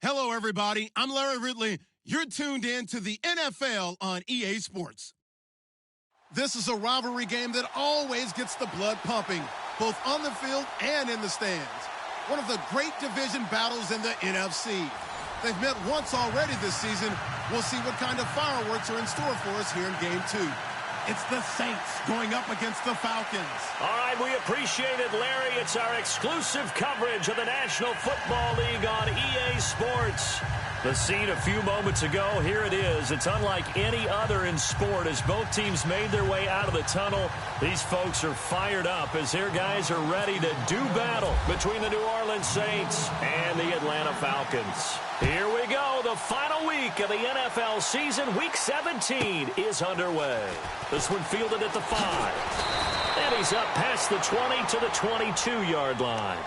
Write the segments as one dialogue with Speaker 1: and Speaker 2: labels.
Speaker 1: Hello, everybody. I'm Larry Ridley. You're tuned in to the NFL on EA Sports. This is a rivalry game that always gets the blood pumping, both on the field and in the stands. One of the great division battles in the NFC. They've met once already this season. We'll see what kind of fireworks are in store for us here in Game 2. It's the Saints going up against the Falcons.
Speaker 2: All right, we appreciate it, Larry. It's our exclusive coverage of the National Football League on EA Sports. The scene a few moments ago, here it is. It's unlike any other in sport as both teams made their way out of the tunnel. These folks are fired up as their guys are ready to do battle between the New Orleans Saints and the Atlanta Falcons. Here we go. The final week of the NFL season, Week 17, is underway. This one fielded at the 5. And he's up past the 20 to the 22-yard line.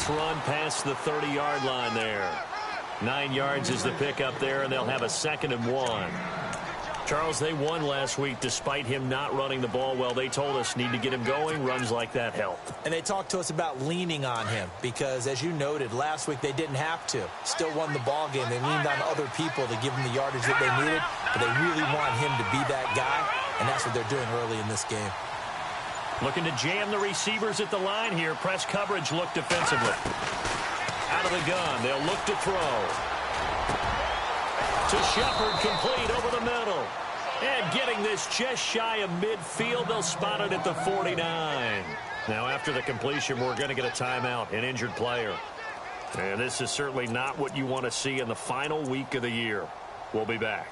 Speaker 2: Run past the 30-yard line there. 9 yards is the pickup there, and they'll have a 2nd and 1. Charles, they won last week despite him not running the ball well. They told us need to get him going. Runs like that help.
Speaker 3: And they talked to us about leaning on him because, as you noted, last week they didn't have to. Still won the ball game. They leaned on other people to give them the yardage that they needed, but they really want him to be that guy, and that's what they're doing early in this game.
Speaker 2: Looking to jam the receivers at the line here. Press coverage look defensively. Out of the gun, they'll look to throw. To Shepard, complete over the middle. And getting this just shy of midfield, they'll spot it at the 49. Now after the completion, we're going to get a timeout, an injured player. And this is certainly not what you want to see in the final week of the year. We'll be back.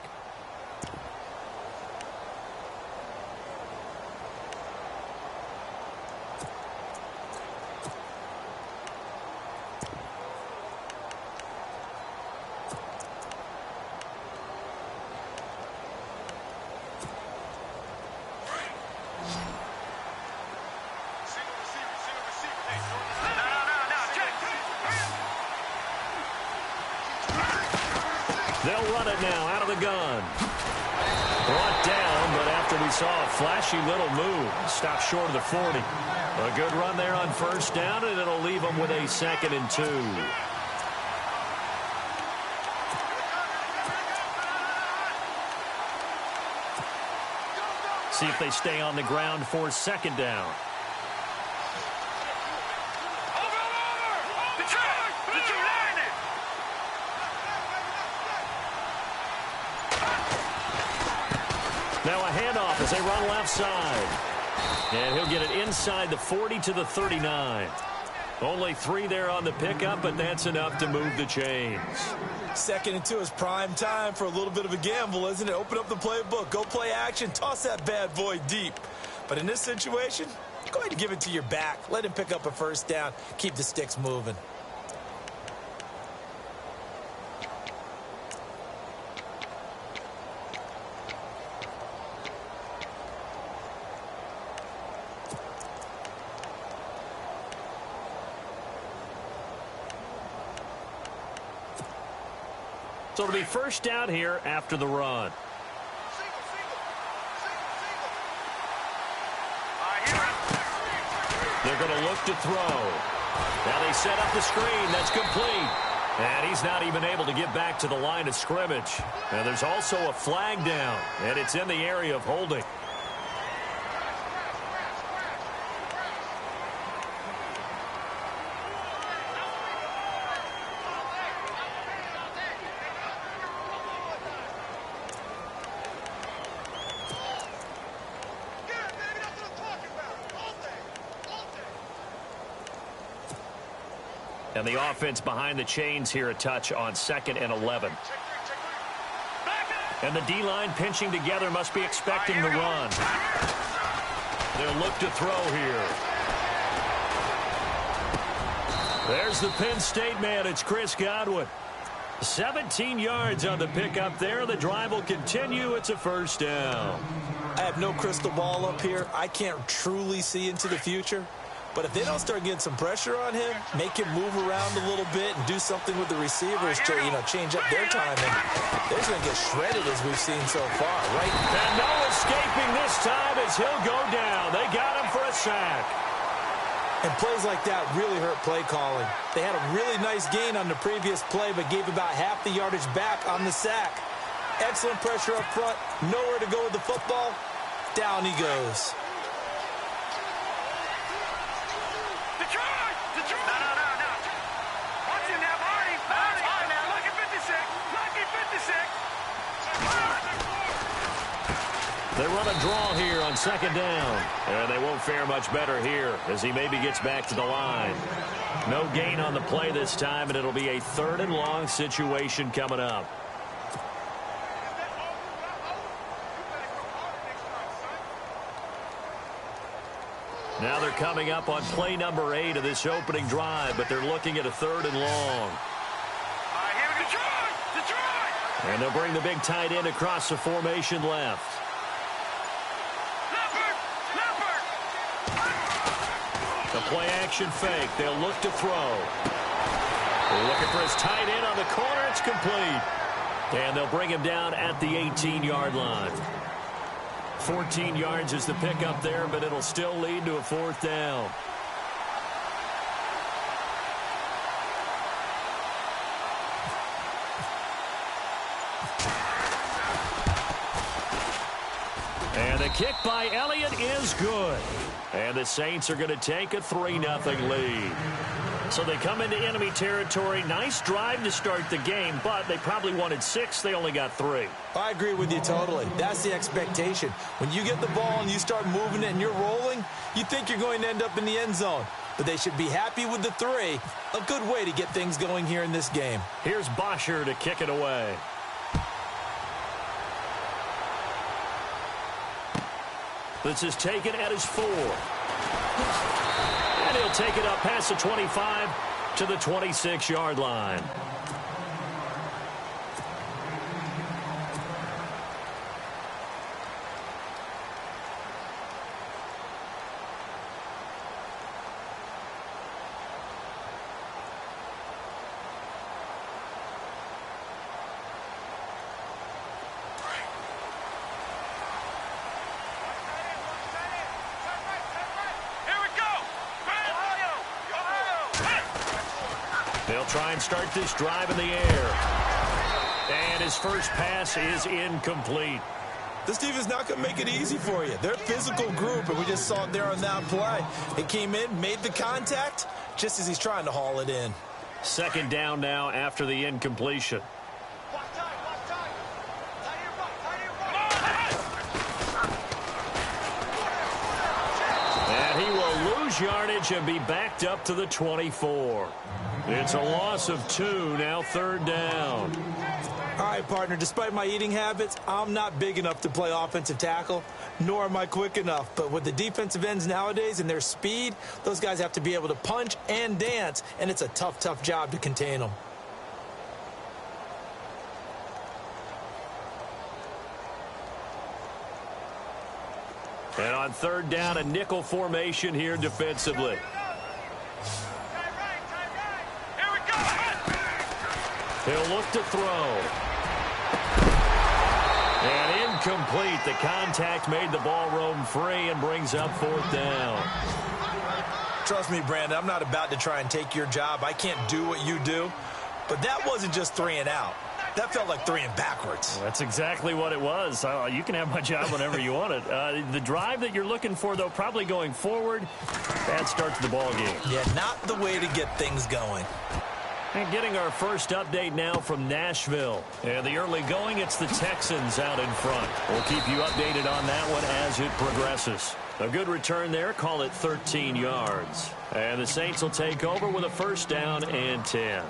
Speaker 2: They'll run it now out of the gun. Brought down, but after we saw a flashy little move, stopped short of the 40. A good run there on first down, and it'll leave them with a 2nd and 2. See if they stay on the ground for 2nd down. Now a handoff as they run left side. And he'll get it inside the 40 to the 39. Only 3 there on the pickup, but that's enough to move the chains.
Speaker 3: 2nd and 2 is prime time for a little bit of a gamble, isn't it? Open up the playbook, go play action, toss that bad boy deep. But in this situation, go ahead and give it to your back. Let him pick up a first down. Keep the sticks moving.
Speaker 2: So it'll be first down here after the run. They're going to look to throw. Now they set up the screen. That's complete. And he's not even able to get back to the line of scrimmage. And there's also a flag down, and it's in the area of holding. And the offense behind the chains here a touch on 2nd and 11. And the D-line pinching together must be expecting the run. They'll look to throw here. There's the Penn State man. It's Chris Godwin. 17 yards on the pickup there. The drive will continue. It's a first down.
Speaker 3: I have no crystal ball up here. I can't truly see into the future. But if they don't start getting some pressure on him, make him move around a little bit and do something with the receivers to, change up their timing, they're going to get shredded as we've seen so far, right?
Speaker 2: And no escaping this time as he'll go down. They got him for a sack.
Speaker 3: And plays like that really hurt play calling. They had a really nice gain on the previous play, but gave about half the yardage back on the sack. Excellent pressure up front. Nowhere to go with the football. Down he goes.
Speaker 2: They run a draw here on 2nd down. And they won't fare much better here as he maybe gets back to the line. No gain on the play this time, and it'll be a 3rd and long situation coming up. Now they're coming up on play number 8 of this opening drive, but they're looking at a 3rd and long. And they'll bring the big tight end across the formation left. The play action fake. They'll look to throw. They're looking for his tight end on the corner. It's complete. And they'll bring him down at the 18-yard line. 14 yards is the pickup there, but it'll still lead to a 4th down. And the kick by Elliott is good. And the Saints are going to take a 3-0 lead. So they come into enemy territory. Nice drive to start the game, but they probably wanted 6. They only got 3.
Speaker 3: I agree with you totally. That's the expectation. When you get the ball and you start moving it and you're rolling, you think you're going to end up in the end zone. But they should be happy with the 3. A good way to get things going here in this game.
Speaker 2: Here's Bosher to kick it away. This is taken at his 4. And he'll take it up past the 25 to the 26-yard line. They'll try and start this drive in the air. And his first pass is incomplete.
Speaker 3: This team is not going to make it easy for you. They're a physical group, and we just saw it there on that play. It came in, made the contact, just as he's trying to haul it in.
Speaker 2: 2nd down now after the incompletion. lose yardage and be backed up to the 24. It's a loss of 2, now 3rd down.
Speaker 3: All right, partner, despite my eating habits, I'm not big enough to play offensive tackle, nor am I quick enough. But with the defensive ends nowadays and their speed, those guys have to be able to punch and dance, and it's a tough, tough job to contain them.
Speaker 2: And on 3rd down, a nickel formation here defensively. He'll look to throw. And incomplete. The contact made the ball roam free and brings up 4th down.
Speaker 3: Trust me, Brandon, I'm not about to try and take your job. I can't do what you do. But that wasn't just 3 and out. That felt like 3 and backwards.
Speaker 2: That's exactly what it was. You can have my job whenever you want it. The drive that you're looking for, though, probably going forward, bad start to the ball game.
Speaker 3: Yeah, not the way to get things going.
Speaker 2: And getting our first update now from Nashville. And the early going, it's the Texans out in front. We'll keep you updated on that one as it progresses. A good return there, call it 13 yards. And the Saints will take over with a 1st down and 10.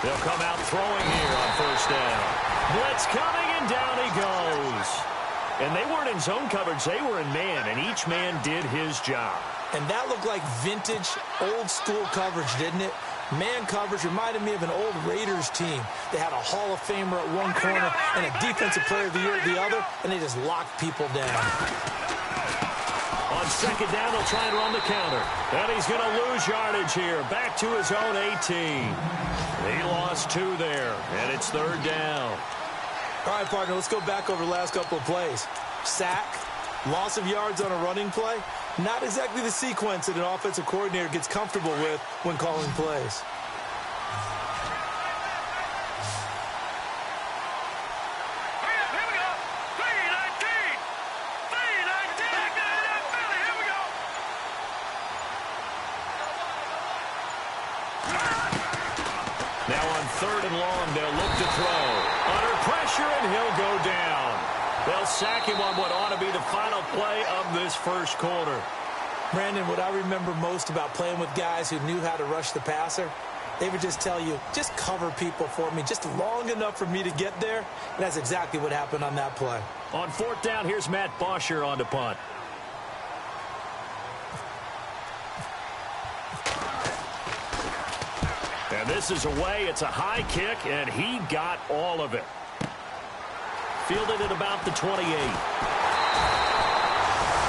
Speaker 2: They'll come out throwing here on 1st down. Blitz coming, and down he goes. And they weren't in zone coverage. They were in man, and each man did his job.
Speaker 3: And that looked like vintage, old-school coverage, didn't it? Man coverage reminded me of an old Raiders team. They had a Hall of Famer at one corner and a Defensive Player of the Year at the other, and they just locked people down.
Speaker 2: On 2nd down, they'll try and run the counter. And he's going to lose yardage here. Back to his own 18. He lost 2 there, and it's 3rd down.
Speaker 3: All right, partner, let's go back over the last couple of plays. Sack, loss of yards on a running play. Not exactly the sequence that an offensive coordinator gets comfortable with when calling plays.
Speaker 2: Now on 3rd and long, they'll look to throw. Under pressure, and he'll go down. They'll sack him on what ought to be the final play of this 1st quarter.
Speaker 3: Brandon, what I remember most about playing with guys who knew how to rush the passer, they would just tell you, just cover people for me, just long enough for me to get there. And that's exactly what happened on that play.
Speaker 2: On 4th down, here's Matt Bosher on the punt. And this is away. It's a high kick, and he got all of it. Fielded at about the 28.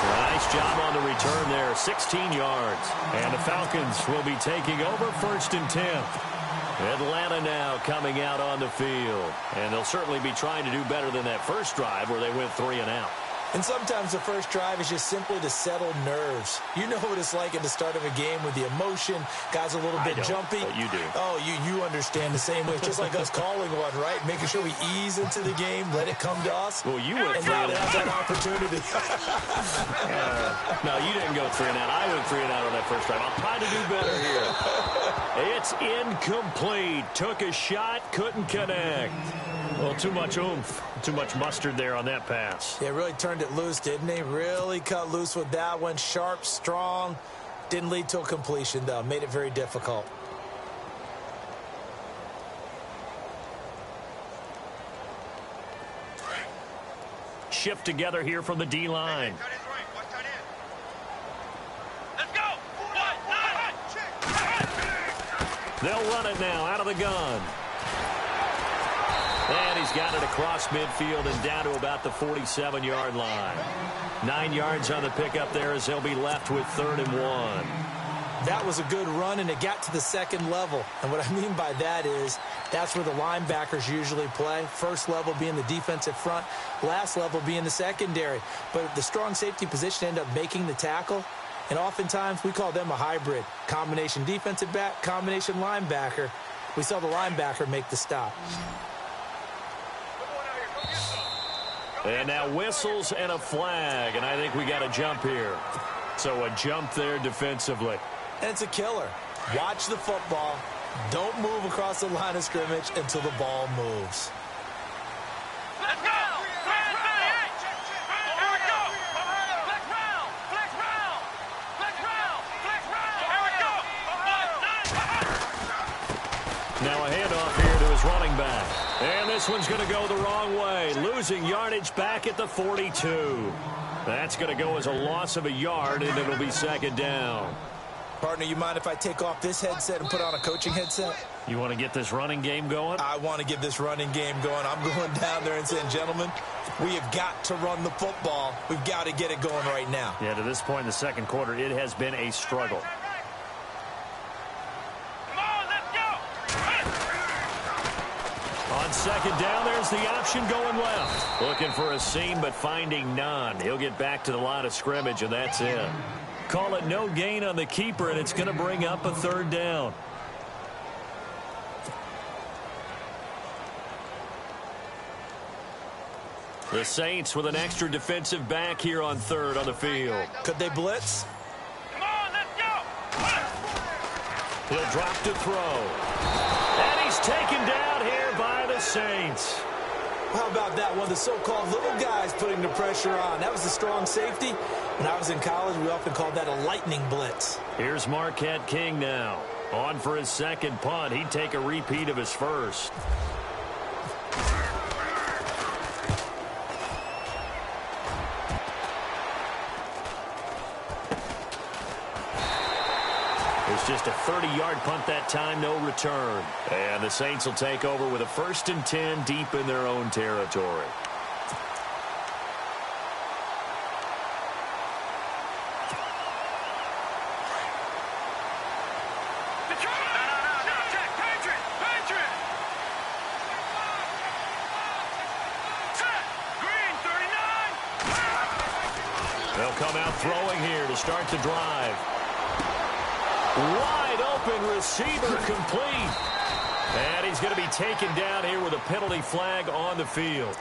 Speaker 2: Nice job on the return there, 16 yards. And the Falcons will be taking over 1st and 10. Atlanta now coming out on the field. And they'll certainly be trying to do better than that first drive where they went 3 and out.
Speaker 3: And sometimes the first drive is just simply to settle nerves. You know what it's like at the start of a game with the emotion. Guys a little bit jumpy.
Speaker 2: But you do.
Speaker 3: Oh, you understand the same way. It's just like us calling one, right? Making sure we ease into the game, let it come to us.
Speaker 2: Well, you went 3
Speaker 3: and
Speaker 2: and
Speaker 3: have
Speaker 2: out.
Speaker 3: that opportunity.
Speaker 2: No, you didn't go 3 and out. I went 3 and out on that first drive. I'll try to do better here. It's incomplete. Took a shot, couldn't connect. Well, too much oomph, too much mustard there on that pass.
Speaker 3: Yeah, really turned it loose, didn't he? Really cut loose with that one. Sharp, strong. Didn't lead to a completion, though. Made it very difficult.
Speaker 2: Shift together here from the D-line. They'll run it now out of the gun. And he's got it across midfield and down to about the 47-yard line. 9 yards on the pickup there as they'll be left with 3rd and 1.
Speaker 3: That was a good run, and it got to the 2nd level. And what I mean by that is that's where the linebackers usually play. First level being the defensive front, last level being the secondary. But the strong safety position ended up making the tackle. And oftentimes we call them a hybrid. Combination defensive back, combination linebacker. We saw the linebacker make the stop.
Speaker 2: And now whistles and a flag, and I think we got a jump here. So a jump there defensively.
Speaker 3: And it's a killer. Watch the football. Don't move across the line of scrimmage until the ball moves.
Speaker 4: Let's go!
Speaker 2: Now a handoff here to his running back. And this one's going to go the wrong way. Losing yardage back at the 42. That's going to go as a loss of a yard, and it'll be second down.
Speaker 3: Partner, you mind if I take off this headset and put on a coaching headset?
Speaker 2: You want to get this running game going?
Speaker 3: I want to get this running game going. I'm going down there and saying, gentlemen, we have got to run the football. We've got to get it going right now.
Speaker 2: Yeah, to this point in the second quarter, it has been a struggle. On second down, there's the option going left. Looking for a seam, but finding none. He'll get back to the line of scrimmage, and that's it. Call it no gain on the keeper, and it's going to bring up a third down. The Saints with an extra defensive back here on third on the field.
Speaker 3: Could they blitz?
Speaker 4: Come on, let's go!
Speaker 2: He'll drop to throw. And he's taken down here by the Saints.
Speaker 3: How about that one? The so-called little guys putting the pressure on. That was the strong safety. When I was in college, we often called that a lightning blitz.
Speaker 2: Here's Marquette King now. On for his second punt. He'd take a repeat of his first. It's just a 30-yard punt that time, no return. And the Saints will take over with a 1st and 10 deep in their own territory. They'll come out throwing here to start the drive. Wide open receiver complete. And he's going to be taken down here with a penalty flag on the field.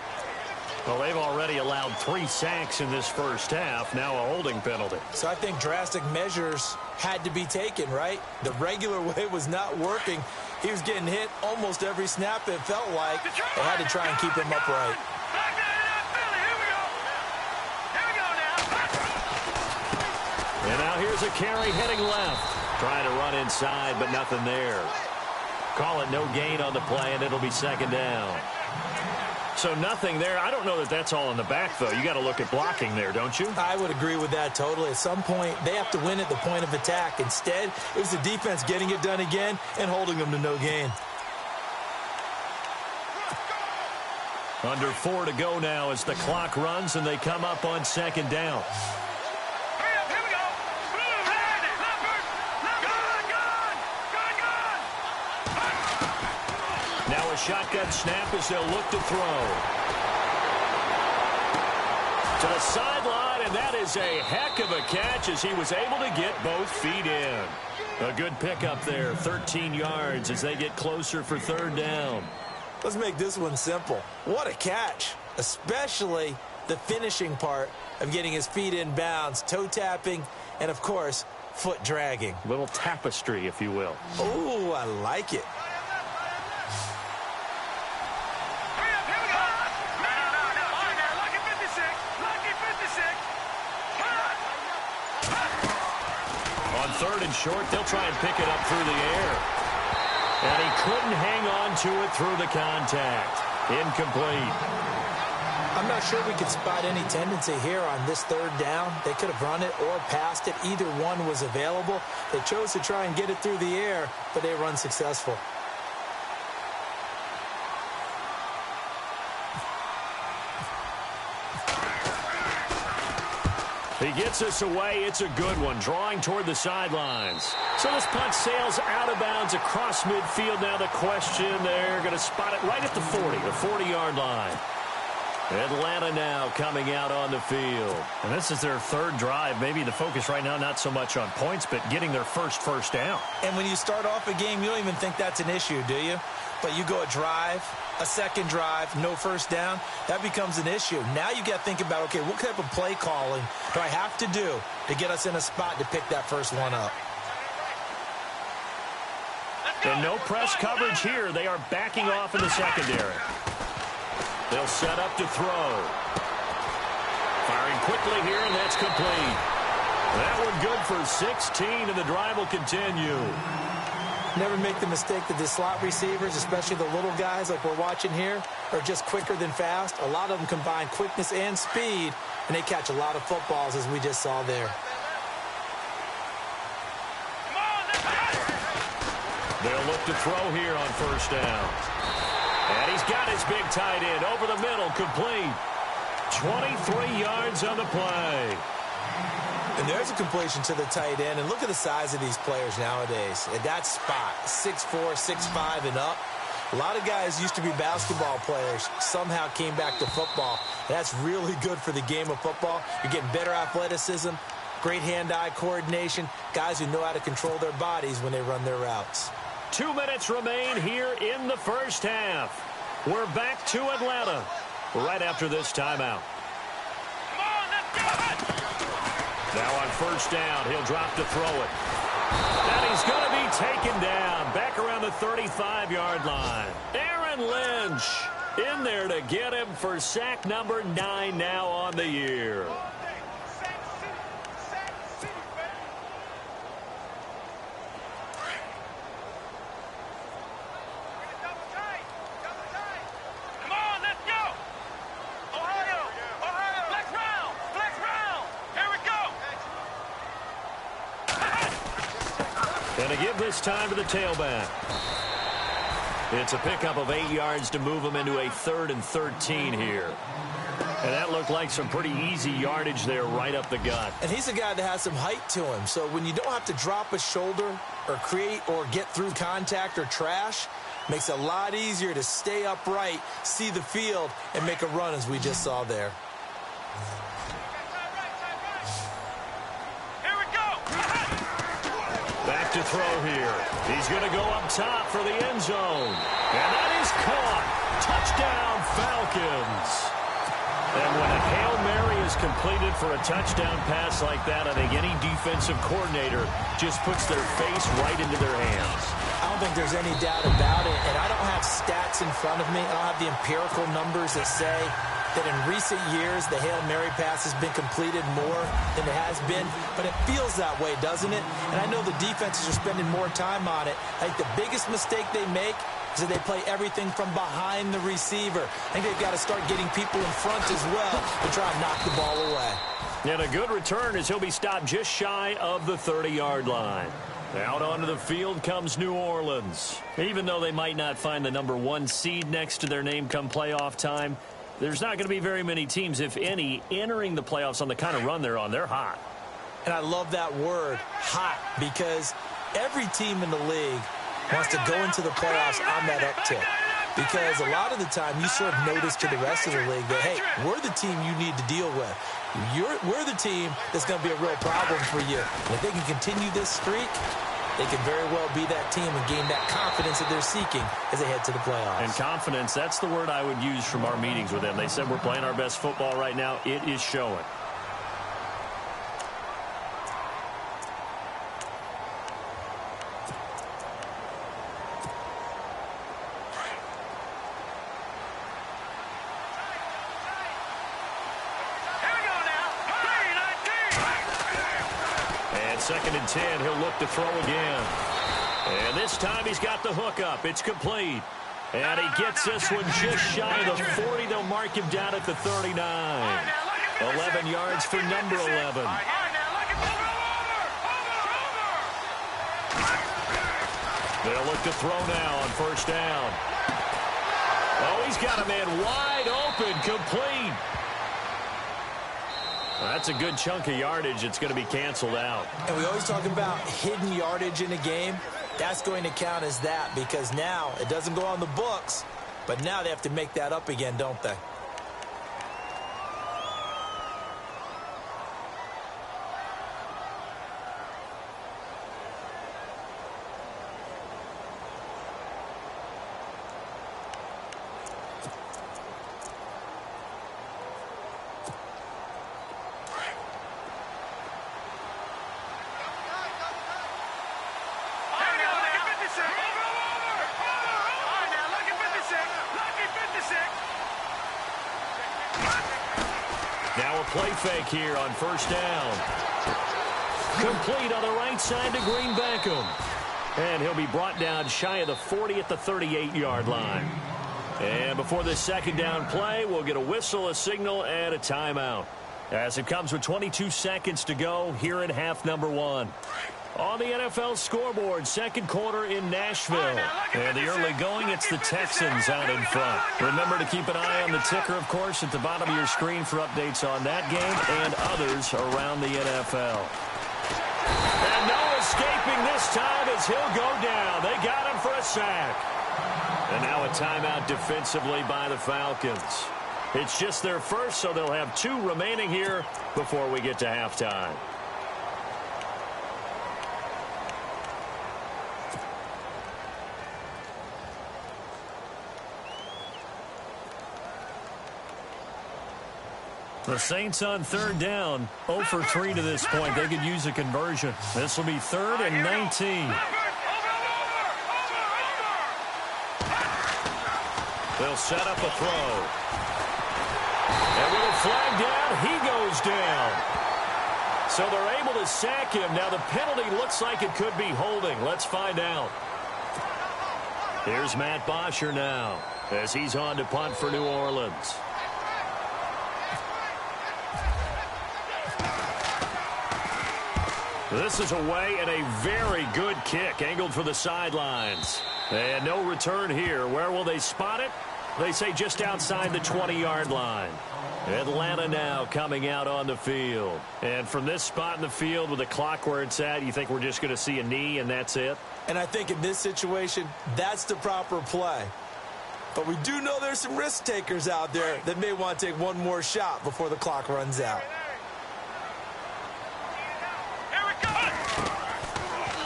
Speaker 2: Well, they've already allowed 3 sacks in this first half. Now a holding penalty.
Speaker 3: So I think drastic measures had to be taken, right? The regular way was not working. He was getting hit almost every snap, it felt like. They had to try and keep him upright.
Speaker 2: And now here's a carry heading left. Trying to run inside, but nothing there. Call it no gain on the play, and it'll be second down. So nothing there. I don't know that that's all in the back, though. You got to look at blocking there, don't you?
Speaker 3: I would agree with that totally. At some point, they have to win at the point of attack. Instead, it was the defense getting it done again and holding them to no gain.
Speaker 2: Under 4 to go now as the clock runs, and they come up on second down. Now a shotgun snap as they'll look to throw. To the sideline, and that is a heck of a catch as he was able to get both feet in. A good pickup there, 13 yards as they get closer for third down.
Speaker 3: Let's make this one simple. What a catch, especially the finishing part of getting his feet in bounds, toe tapping, and, of course, foot dragging.
Speaker 2: Little tapestry, if you will.
Speaker 3: Oh, I like it.
Speaker 2: On third and short, they'll try and pick it up through the air. And he couldn't hang on to it through the contact. Incomplete.
Speaker 3: I'm not sure we could spot any tendency here on this third down. They could have run it or passed it. Either one was available. They chose to try and get it through the air, but they were unsuccessful.
Speaker 2: He gets us away. It's a good one, drawing toward the sidelines. So this punt sails out of bounds across midfield. Now the question, they're going to spot it right at the 40, the 40-yard line. Atlanta now coming out on the field. And this is their third drive. Maybe the focus right now not so much on points, but getting their first down.
Speaker 3: And when you start off a game, you don't even think that's an issue, do you? But you go a drive, a second drive, no first down, that becomes an issue. Now you got to think about, okay, what type of play calling do I have to do to get us in a spot to pick that first one up?
Speaker 2: And no press coverage here. They are backing off in the secondary. They'll set up to throw. Firing quickly here, and that's complete. That one good for 16, and the drive will continue.
Speaker 3: Never make the mistake that the slot receivers, especially the little guys like we're watching here, are just quicker than fast. A lot of them combine quickness and speed, and they catch a lot of footballs, as we just saw there.
Speaker 2: They'll look to throw here on first down. And he's got his big tight end over the middle, complete. 23 yards on the play.
Speaker 3: And there's a completion to the tight end. And look at the size of these players nowadays. At that spot, 6'4", 6'5", and up. A lot of guys used to be basketball players, somehow came back to football. And that's really good for the game of football. You're getting better athleticism, great hand-eye coordination, guys who know how to control their bodies when they run their routes.
Speaker 2: 2 minutes remain here in the first half. We're back to Atlanta right after this timeout. Now on first down, he'll drop to throw it. And he's going to be taken down back around the 35-yard line. Aaron Lynch in there to get him for sack number 9 now on the year. And to give this time to the tailback. It's a pickup of 8 yards to move him into a 3rd and 13 here. And that looked like some pretty easy yardage there right up the gut.
Speaker 3: And he's a guy that has some height to him. So when you don't have to drop a shoulder or create or get through contact or trash, makes it a lot easier to stay upright, see the field, and make a run as we just saw there.
Speaker 2: Back to throw here. He's going to go up top for the end zone. And that is caught. Touchdown, Falcons. And when a Hail Mary is completed for a touchdown pass like that, I think any defensive coordinator just puts their face right into their hands.
Speaker 3: I don't think there's any doubt about it. And I don't have stats in front of me. I don't have the empirical numbers that say that in recent years the Hail Mary pass has been completed more than it has been, but it feels that way, doesn't it? And I know the defenses are spending more time on it. I think the biggest mistake they make is that they play everything from behind the receiver. I think they've got to start getting people in front as well to try and knock the ball away.
Speaker 2: And a good return as he'll be stopped just shy of the 30-yard line. Out onto the field comes New Orleans. Even though they might not find the number 1 seed next to their name come playoff time, there's not going to be very many teams, if any, entering the playoffs on the kind of run they're on. They're hot.
Speaker 3: And I love that word, hot, because every team in the league wants to go into the playoffs on that uptick. Because a lot of the time you sort of notice to the rest of the league that, hey, we're the team you need to deal with. We're the team that's going to be a real problem for you. And if they can continue this streak, they could very well be that team and gain that confidence that they're seeking as they head to the playoffs.
Speaker 2: And confidence, that's the word I would use from our meetings with them. They said we're playing our best football right now. It is showing. Second and 10, he'll look to throw again. And this time he's got the hook up. It's complete. And he gets this one just shy of the 40. They'll mark him down at the 39. 11 yards for number 11. They'll look to throw now on first down. Oh, he's got a man wide open, complete. That's a good chunk of yardage. It's going to be canceled out.
Speaker 3: And we always talk about hidden yardage in a game. That's going to count as that because now it doesn't go on the books, but now they have to make that up again, don't they?
Speaker 2: Now a play fake here on first down. Complete on the right side to Green Beckham. And he'll be brought down shy of the 40 at the 38-yard line. And before this second down play, we'll get a whistle, a signal, and a timeout. As it comes with 22 seconds to go here in half number 1. On the NFL scoreboard, second quarter in Nashville. And the early going, it's the Texans out in front. Remember to keep an eye on the ticker, of course, at the bottom of your screen for updates on that game and others around the NFL. And no escaping this time as he'll go down. They got him for a sack. And now a timeout defensively by the Falcons. It's just their first, so they'll have 2 remaining here before we get to halftime. The Saints on third down, 0 for 3 to this point. They could use a conversion. This will be 3rd and 19. They'll set up a throw. And with a flag down, he goes down. So they're able to sack him. Now the penalty looks like it could be holding. Let's find out. Here's Matt Bosher now as he's on to punt for New Orleans. This is away and a very good kick angled for the sidelines. And no return here. Where will they spot it? They say just outside the 20-yard line. Atlanta now coming out on the field. And from this spot in the field with the clock where it's at, you think we're just going to see a knee and that's it?
Speaker 3: And I think in this situation, that's the proper play. But we do know there's some risk takers out there that may want to take one more shot before the clock runs out.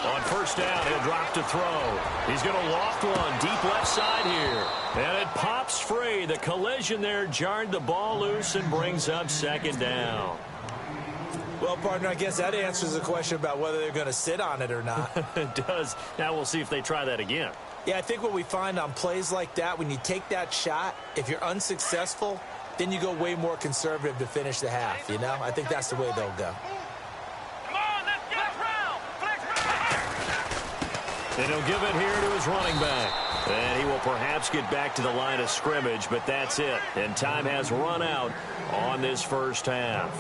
Speaker 2: On first down, he'll drop to throw. He's going to loft one deep left side here. And it pops free. The collision there jarred the ball loose and brings up second down.
Speaker 3: Well, partner, I guess that answers the question about whether they're going to sit on it or not.
Speaker 2: It does. Now we'll see if they try that again.
Speaker 3: Yeah, I think what we find on plays like that, when you take that shot, if you're unsuccessful, then you go way more conservative to finish the half, you know? I think that's the way they'll go.
Speaker 2: And he'll give it here to his running back. And he will perhaps get back to the line of scrimmage, but that's it. And time has run out on this first half.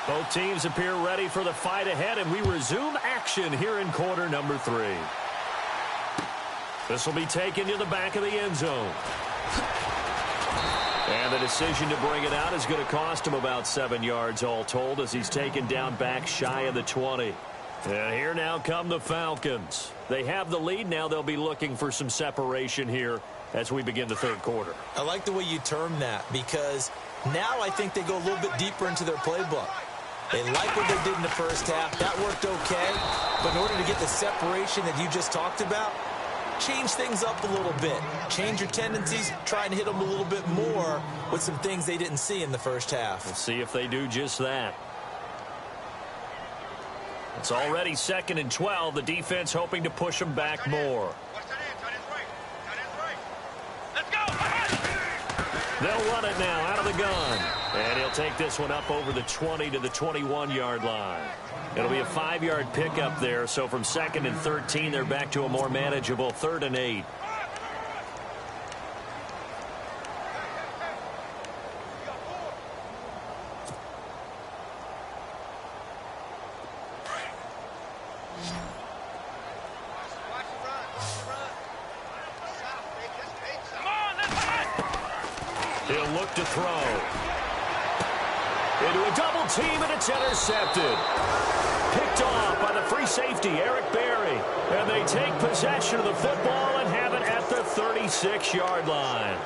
Speaker 2: Both teams appear ready for the fight ahead, and we resume action here in quarter number 3. This will be taken to the back of the end zone. And the decision to bring it out is going to cost him about 7 yards all told as he's taken down back shy of the 20. And here now come the Falcons. They have the lead. Now they'll be looking for some separation here as we begin the third quarter.
Speaker 3: I like the way you term that because now I think they go a little bit deeper into their playbook. They like what they did in the first half. That worked okay. But in order to get the separation that you just talked about, change things up a little bit. Change your tendencies. Try and hit them a little bit more with some things they didn't see in the first half.
Speaker 2: We'll see if they do just that. It's already 2nd and 12. The defense hoping to push them back more. They'll run it now out of the gun. And he'll take this one up over the 20 to the 21-yard line. It'll be a 5-yard pickup there. So from 2nd and 13, they're back to a more manageable 3rd and 8. He'll look to throw. Into a double team, and it's intercepted. Picked off by the free safety, Eric Berry. And they take possession of the football and have it at the 36-yard line.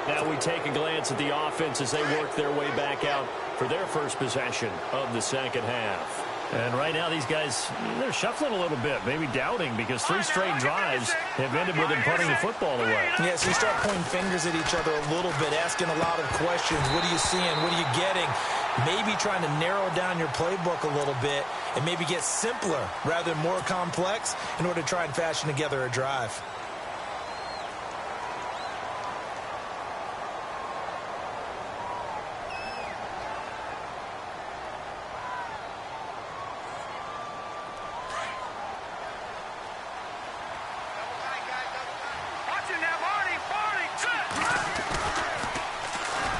Speaker 2: Now we take a glance at the offense as they work their way back out for their first possession of the second half. And right now these guys, they're shuffling a little bit, maybe doubting, because 3 straight drives have ended with them putting the football away.
Speaker 3: Yeah, so you start pointing fingers at each other a little bit, asking a lot of questions. What are you seeing? What are you getting? Maybe trying to narrow down your playbook a little bit and maybe get simpler rather than more complex in order to try and fashion together a drive.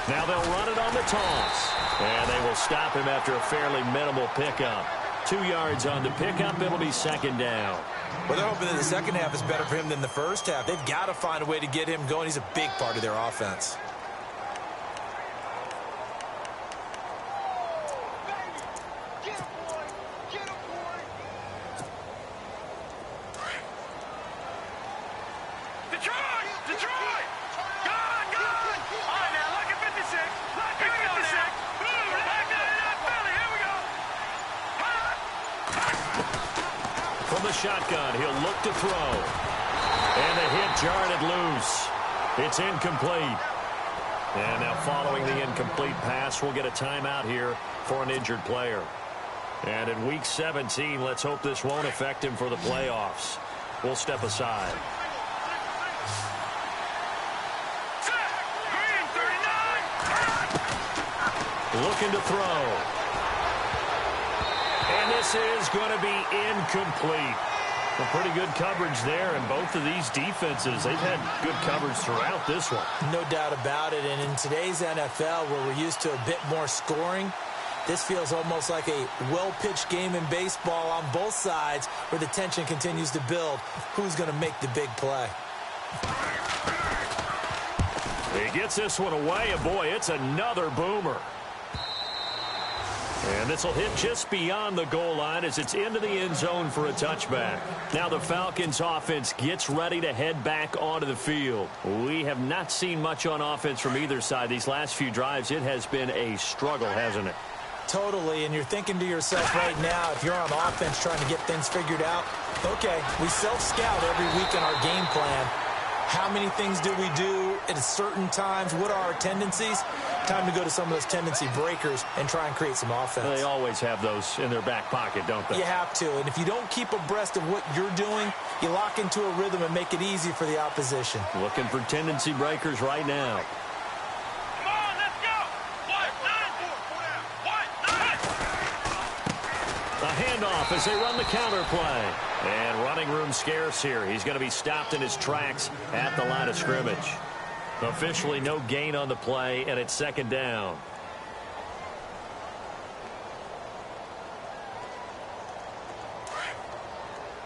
Speaker 2: Now they'll run it on the toss. And they will stop him after a fairly minimal pickup. 2 yards on the pickup. It'll be second down.
Speaker 3: Well, they're hoping that the second half is better for him than the first half. They've got to find a way to get him going. He's a big part of their offense.
Speaker 2: Shotgun, he'll look to throw. And the hit jarred it loose. It's incomplete. And now following the incomplete pass, we'll get a timeout here for an injured player. And in Week 17, let's hope this won't affect him for the playoffs. We'll step aside. Looking to throw. And this is going to be incomplete. Well, pretty good coverage there, and both of these defenses, they've had good coverage throughout this one.
Speaker 3: No doubt about it, and in today's NFL, where we're used to a bit more scoring, this feels almost like a well-pitched game in baseball on both sides where the tension continues to build. Who's going to make the big play?
Speaker 2: He gets this one away, and boy, it's another boomer. And this will hit just beyond the goal line as it's into the end zone for a touchback. Now the Falcons offense gets ready to head back onto the field. We have not seen much on offense from either side. These last few drives, it has been a struggle, hasn't it?
Speaker 3: Totally, and you're thinking to yourself right now, if you're on offense trying to get things figured out, okay, we self-scout every week in our game plan. How many things do we do at certain times? What are our tendencies? Time to go to some of those tendency breakers and try and create some offense.
Speaker 2: They always have those in their back pocket, don't they?
Speaker 3: You have to. And if you don't keep abreast of what you're doing, you lock into a rhythm and make it easy for the opposition.
Speaker 2: Looking for tendency breakers right now.
Speaker 4: Come on, let's go.
Speaker 2: A handoff as they run the counter play. And running room scarce here. He's going to be stopped in his tracks at the line of scrimmage. Officially no gain on the play, and it's second down.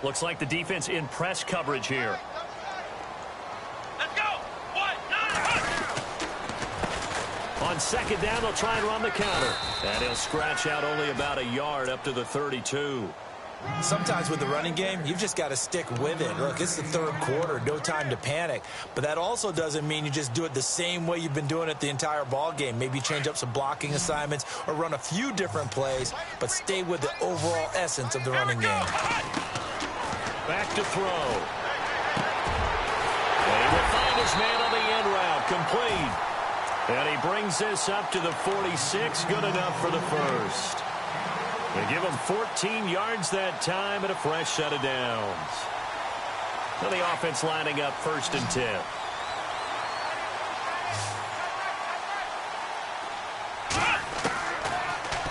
Speaker 2: Looks like the defense in press coverage here.
Speaker 4: Let's go.
Speaker 2: On second down, they'll try and run the counter. And he'll scratch out only about a yard up to the 32.
Speaker 3: Sometimes with the running game, you've just got to stick with it. Look, it's the third quarter, no time to panic. But that also doesn't mean you just do it the same way you've been doing it the entire ball game. Maybe change up some blocking assignments or run a few different plays, but stay with the overall essence of the running game.
Speaker 2: Back to throw. And he will find his man on the end route, complete. And he brings this up to the 46, good enough for the first. They give him 14 yards that time and a fresh set of downs. So the offense lining up 1st and 10.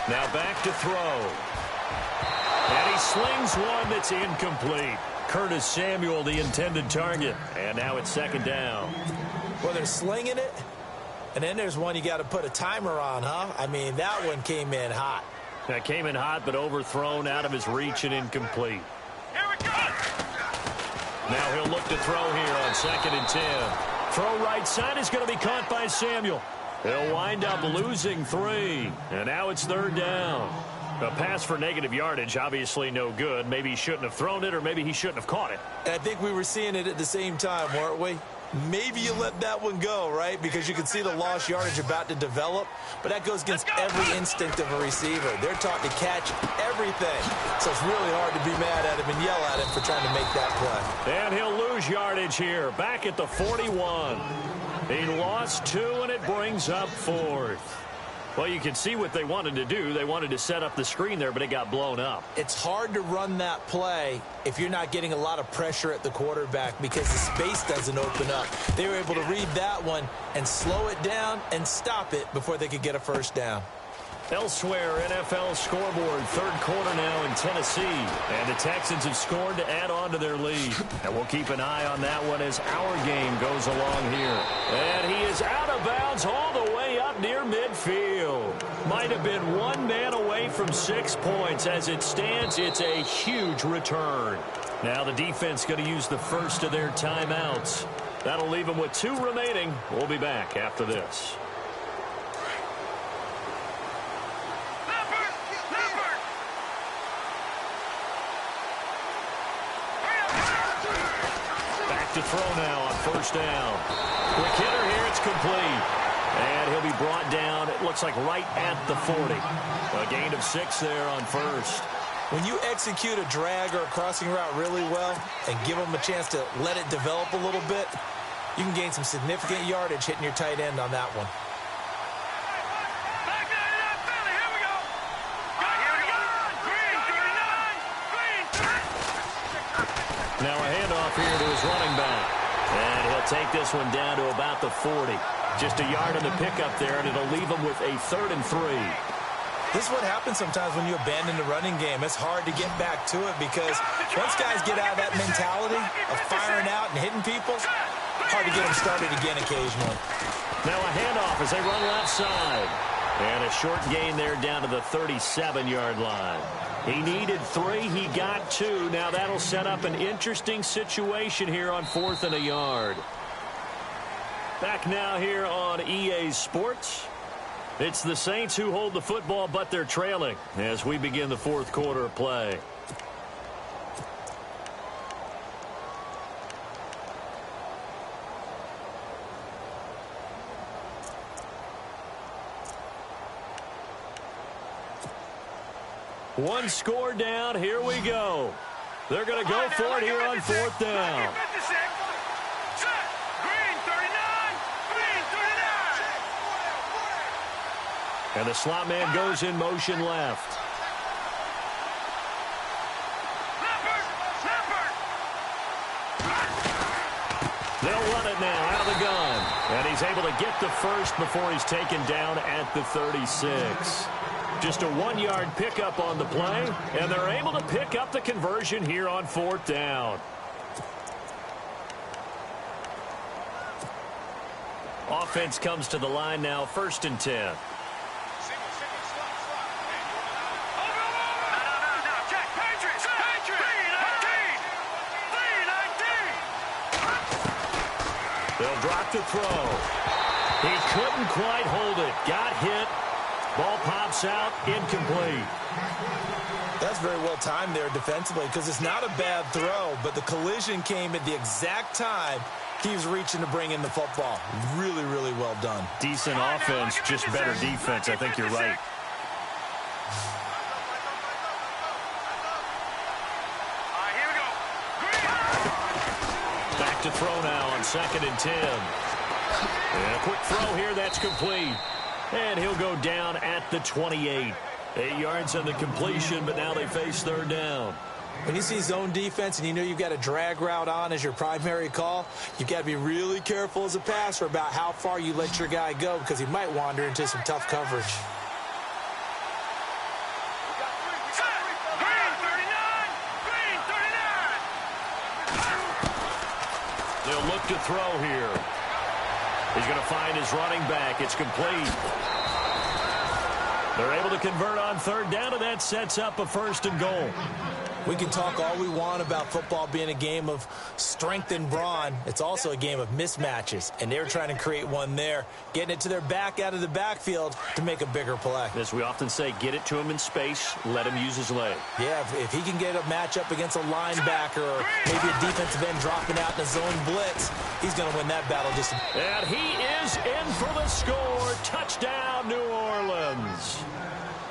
Speaker 2: Now back to throw. And he slings one that's incomplete. Curtis Samuel, the intended target. And now it's second down.
Speaker 3: Well, they're slinging it, and then there's one you got to put a timer on, huh? I mean, that one came in hot.
Speaker 2: That came in hot, but overthrown out of his reach and incomplete.
Speaker 4: Here we go.
Speaker 2: Now he'll look to throw here on 2nd and 10. Throw right side is going to be caught by Samuel. He'll wind up losing 3. And now it's 3rd down. A pass for negative yardage, obviously no good. Maybe he shouldn't have thrown it, or maybe he shouldn't have caught it.
Speaker 3: And I think we were seeing it at the same time, weren't we? Maybe you let that one go, right? Because you can see the lost yardage about to develop. But that goes against every instinct of a receiver. They're taught to catch everything. So it's really hard to be mad at him and yell at him for trying to make that play.
Speaker 2: And he'll lose yardage here. Back at the 41. He lost 2, and it brings up 4th. Well, you can see what they wanted to do. They wanted to set up the screen there, but it got blown up.
Speaker 3: It's hard to run that play if you're not getting a lot of pressure at the quarterback because the space doesn't open up. They were able to read that one and slow it down and stop it before they could get a first down.
Speaker 2: Elsewhere, NFL scoreboard, third quarter now in Tennessee. And the Texans have scored to add on to their lead. And we'll keep an eye on that one as our game goes along here. And he is out of bounds all the way up near midfield. Might have been one man away from 6 points. As it stands, it's a huge return. Now the defense going to use the first of their timeouts. That'll leave them with 2 remaining. We'll be back after this. To throw now on first down. Quick hitter here, it's complete. And he'll be brought down, it looks like right at the 40. A gain of 6 there on first.
Speaker 3: When you execute a drag or a crossing route really well and give them a chance to let it develop a little bit, you can gain some significant yardage hitting your tight end on that one.
Speaker 2: Now a handoff here to his running back. And he'll take this one down to about the 40. Just a yard on the pickup there, and it'll leave him with a 3rd and 3.
Speaker 3: This is what happens sometimes when you abandon the running game. It's hard to get back to it because once guys get out of that mentality of firing out and hitting people, hard to get them started again occasionally.
Speaker 2: Now a handoff as they run left side. And a short gain there down to the 37-yard line. He needed 3. He got 2. Now that'll set up an interesting situation here on 4th and a yard. Back now here on EA Sports. It's the Saints who hold the football, but they're trailing as we begin the 4th quarter of play. One score down. Here we go. They're going to go for it here on 4th down. And the slot man goes in motion left. They'll run it now out of the gun. And he's able to get the first before he's taken down at the 36. Just a 1-yard pickup on the play, and they're able to pick up the conversion here on 4th down. Offense comes to the line now, 1st and 10. They'll drop to throw. He couldn't quite hold it. Got hit. Ball pops out, incomplete.
Speaker 3: That's very well timed there defensively because it's not a bad throw, but the collision came at the exact time he was reaching to bring in the football. Really, really well done.
Speaker 2: Decent offense, just better defense. I think you're right. Back to throw now on 2nd and 10. And a quick throw here, that's complete. And he'll go down at the 28. 8 yards on the completion, but now they face 3rd down.
Speaker 3: When you see zone defense and you know you've got a drag route on as your primary call, you've got to be really careful as a passer about how far you let your guy go because he might wander into some tough coverage.
Speaker 2: They'll look to throw here. He's going to find his running back. It's complete. They're able to convert on 3rd down, and that sets up a 1st and goal.
Speaker 3: We can talk all we want about football being a game of strength and brawn. It's also a game of mismatches, and they're trying to create one there, getting it to their back out of the backfield to make a bigger play.
Speaker 2: As we often say, get it to him in space, let him use his leg.
Speaker 3: Yeah, if he can get a matchup against a linebacker or maybe a defensive end dropping out in a zone blitz, he's going to win that battle.
Speaker 2: And he is in for the score. Touchdown, New Orleans.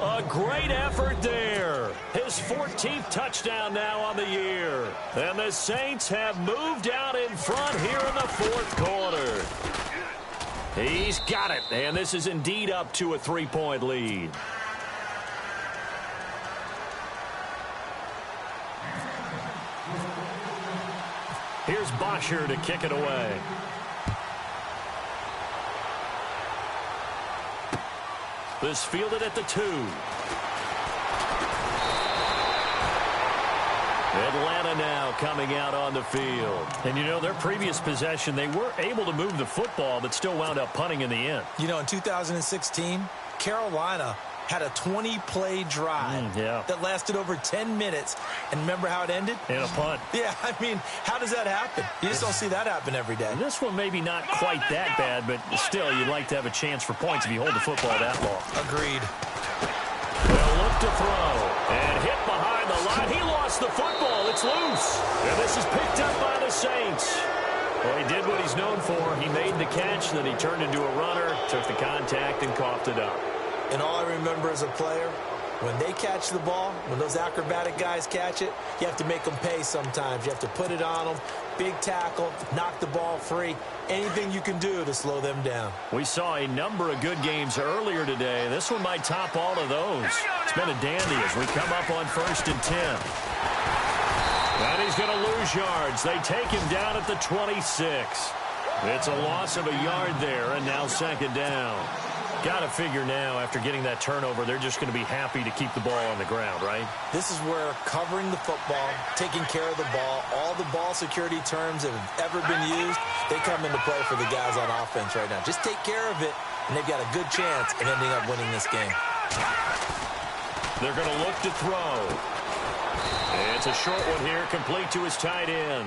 Speaker 2: A great effort there. His 14th touchdown now on the year. And the Saints have moved out in front here in the 4th quarter. He's got it, and this is indeed up to a 3-point lead. Here's Bosher to kick it away. This fielded at the 2. Atlanta now coming out on the field. And, you know, their previous possession, they were able to move the football, but still wound up punting in the end.
Speaker 3: You know, in 2016, Carolina had a 20-play drive that lasted over 10 minutes. And remember how it ended?
Speaker 2: In a punt.
Speaker 3: Yeah, I mean, how does that happen? You just don't see that happen every day.
Speaker 2: And this one maybe not quite that bad, but still, you'd like to have a chance for points if you hold the football that long.
Speaker 3: Agreed.
Speaker 2: They'll look to throw. And hit behind the line. He lost the football. It's loose. And this is picked up by the Saints. Well, he did what he's known for. He made the catch, then he turned into a runner, took the contact, and coughed it up.
Speaker 3: And all I remember as a player, when they catch the ball, when those acrobatic guys catch it, you have to make them pay sometimes. You have to put it on them, big tackle, knock the ball free, anything you can do to slow them down.
Speaker 2: We saw a number of good games earlier today. This one might top all of those. It's been a dandy as we come up on 1st and 10. And he's going to lose yards. They take him down at the 26. It's a loss of a yard there, and now 2nd down. Got to figure now, after getting that turnover, they're just going to be happy to keep the ball on the ground, right?
Speaker 3: This is where covering the football, taking care of the ball, all the ball security terms that have ever been used, they come into play for the guys on offense right now. Just take care of it, and they've got a good chance of ending up winning this game.
Speaker 2: They're going to look to throw. It's a short one here, complete to his tight end.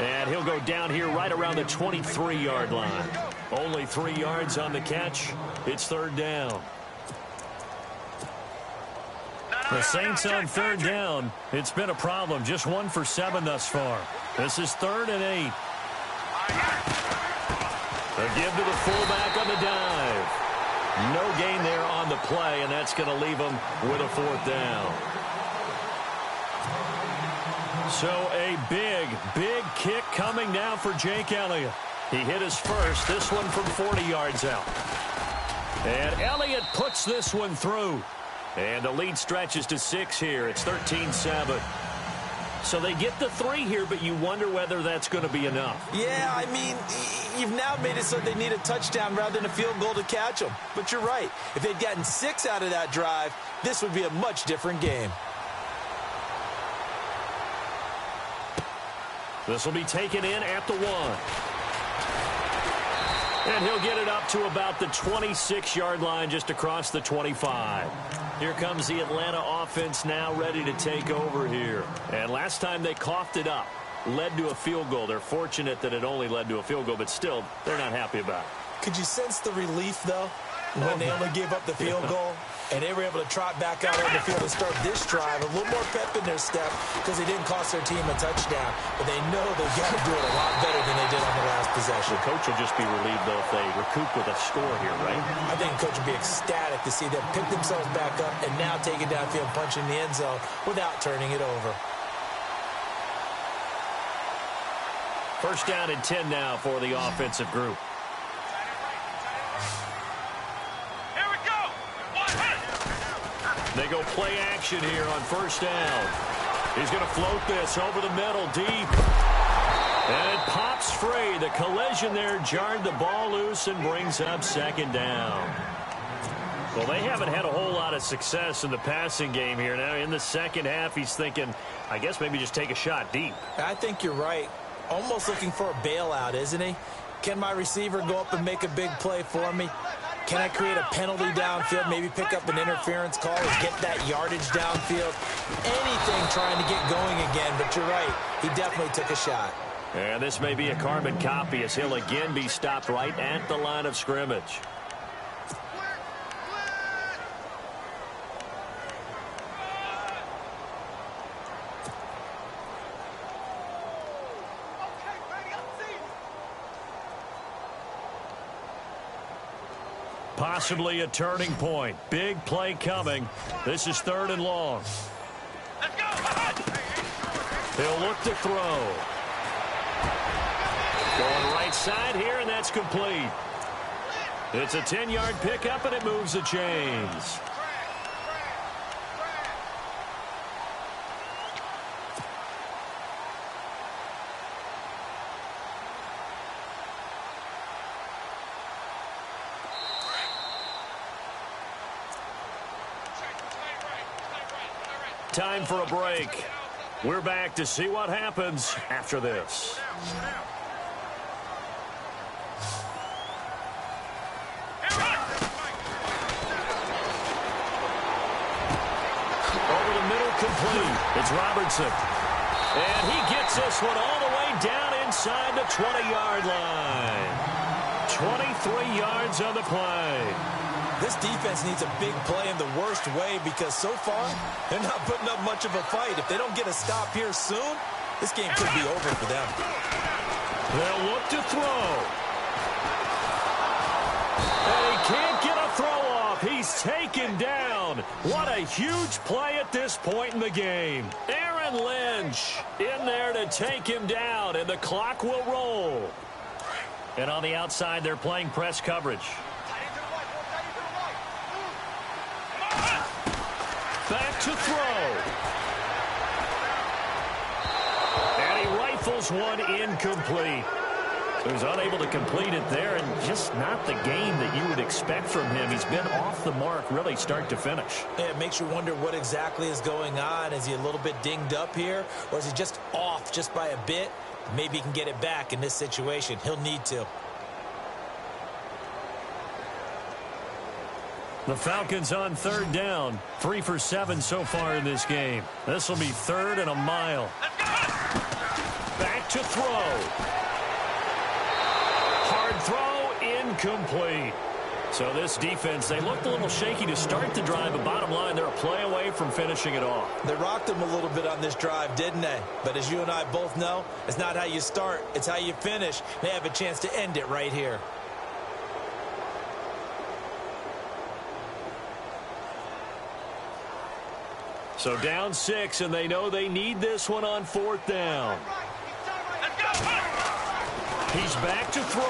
Speaker 2: And he'll go down here right around the 23-yard line. Only 3 yards on the catch. It's 3rd down. The Saints on 3rd down. It's been a problem. Just 1 for 7 thus far. This is 3rd and 8. A give to the fullback on the dive. No gain there on the play, and that's going to leave him with a 4th down. So a big kick coming now for Jake Elliott. He hit his first, this one from 40 yards out. And Elliott puts this one through. And the lead stretches to 6 here. It's 13-7. So they get the 3 here, but you wonder whether that's going to be enough.
Speaker 3: Yeah, I mean, you've now made it so they need a touchdown rather than a field goal to catch them. But you're right. If they'd gotten 6 out of that drive, this would be a much different game.
Speaker 2: This will be taken in at the 1. And he'll get it up to about the 26-yard line just across the 25. Here comes the Atlanta offense now ready to take over here. And last time they coughed it up, led to a field goal. They're fortunate that it only led to a field goal, but still, they're not happy about it.
Speaker 3: Could you sense the relief, though, when they only gave up the field goal? And they were able to trot back out on the field and start this drive. A little more pep in their step because they didn't cost their team a touchdown. But they know they've got to do it a lot better than they did on the last possession.
Speaker 2: The coach will just be relieved, though, if they recoup with a score here, right?
Speaker 3: I think the coach will be ecstatic to see them pick themselves back up and now take it downfield and punch in the end zone without turning it over.
Speaker 2: 1st down and 10 now for the offensive group. They go play action here on 1st down. He's going to float this over the middle, deep. And it pops free. The collision there jarred the ball loose and brings up 2nd down. Well, they haven't had a whole lot of success in the passing game here. Now, in the 2nd half, he's thinking, I guess maybe just take a shot deep.
Speaker 3: I think you're right. Almost looking for a bailout, isn't he? Can my receiver go up and make a big play for me? Can I create a penalty downfield, maybe pick up an interference call and get that yardage downfield? Anything trying to get going again, but you're right. He definitely took a shot.
Speaker 2: And this may be a carbon copy as he'll again be stopped right at the line of scrimmage. Possibly a turning point. Big play coming. This is 3rd and long.
Speaker 4: Let's go.
Speaker 2: He'll look to throw. Going right side here, and that's complete. It's a 10-yard pickup, and it moves the chains. Time for a break. We're back to see what happens after this. Over the middle, complete. It's Robertson. And he gets this one all the way down inside the 20-yard line. 23 yards on the play.
Speaker 3: This defense needs a big play in the worst way because so far, they're not putting up much of a fight. If they don't get a stop here soon, this game could be over for them.
Speaker 2: They'll look to throw. And he can't get a throw off. He's taken down. What a huge play at this point in the game. Aaron Lynch in there to take him down, and the clock will roll. And on the outside, they're playing press coverage. Back to throw. And he rifles one incomplete. So he's unable to complete it there, and just not the game that you would expect from him. He's been off the mark really start to finish.
Speaker 3: Yeah, it makes you wonder what exactly is going on. Is he a little bit dinged up here, or is he just off just by a bit? Maybe he can get it back in this situation. He'll need to.
Speaker 2: The Falcons on third down. 3 for 7 so far in this game. This will be 3rd and a mile. Back to throw. Hard throw, incomplete. So this defense, they looked a little shaky to start the drive, but bottom line, they're a play away from finishing it off.
Speaker 3: They rocked him a little bit on this drive, didn't they? But as you and I both know, it's not how you start, it's how you finish. They have a chance to end it right here.
Speaker 2: So down 6, and they know they need this one on 4th down. He's back to throw.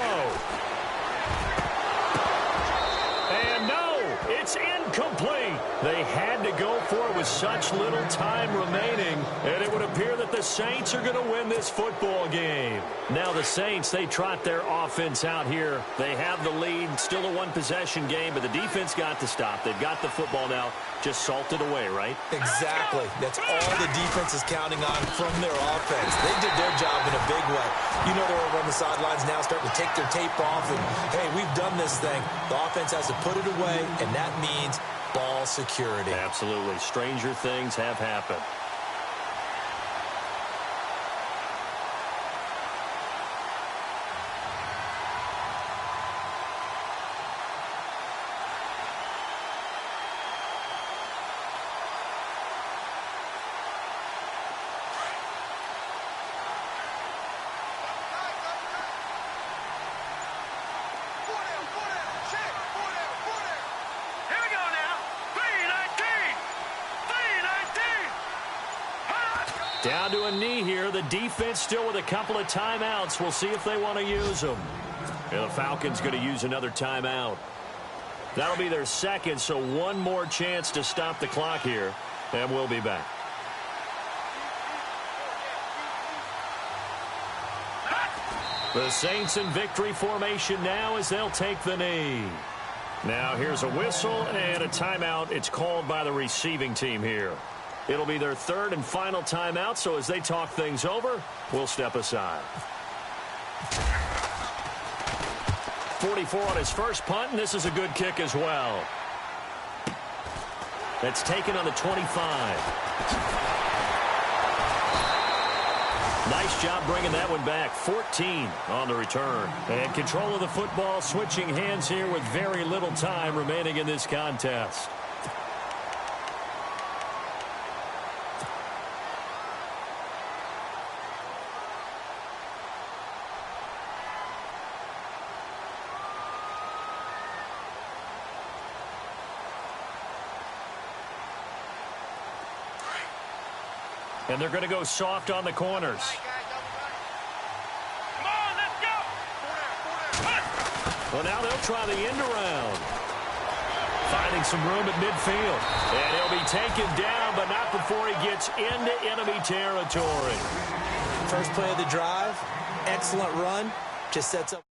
Speaker 2: And no, it's incomplete. They had to go for it with such little time remaining, and it would appear that the Saints are going to win this football game. Now the Saints, they trot their offense out here. They have the lead, still a one-possession game, but the defense got to stop. They've got the football now, just salted away, right?
Speaker 3: Exactly. That's all the defense is counting on from their offense. They did their job in a big way. You know they're over on the sidelines now starting to take their tape off, and, hey, we've done this thing. The offense has to put it away, and that means ball security.
Speaker 2: Absolutely. Stranger things have happened. Down to a knee here. The defense still with a couple of timeouts. We'll see if they want to use them. And the Falcons going to use another timeout. That'll be their second, so one more chance to stop the clock here. And we'll be back. The Saints in victory formation now as they'll take the knee. Now here's a whistle and a timeout. It's called by the receiving team here. It'll be their third and final timeout, so as they talk things over, we'll step aside. 44 on his first punt, and this is a good kick as well. That's taken on the 25. Nice job bringing that one back. 14 on the return. And control of the football, switching hands here with very little time remaining in this contest. And they're going to go soft on the corners.
Speaker 4: Come on, let's go.
Speaker 2: Well, now they'll try the end around. Finding some room at midfield. And he'll be taken down, but not before he gets into enemy territory.
Speaker 3: First play of the drive, excellent run, just sets up.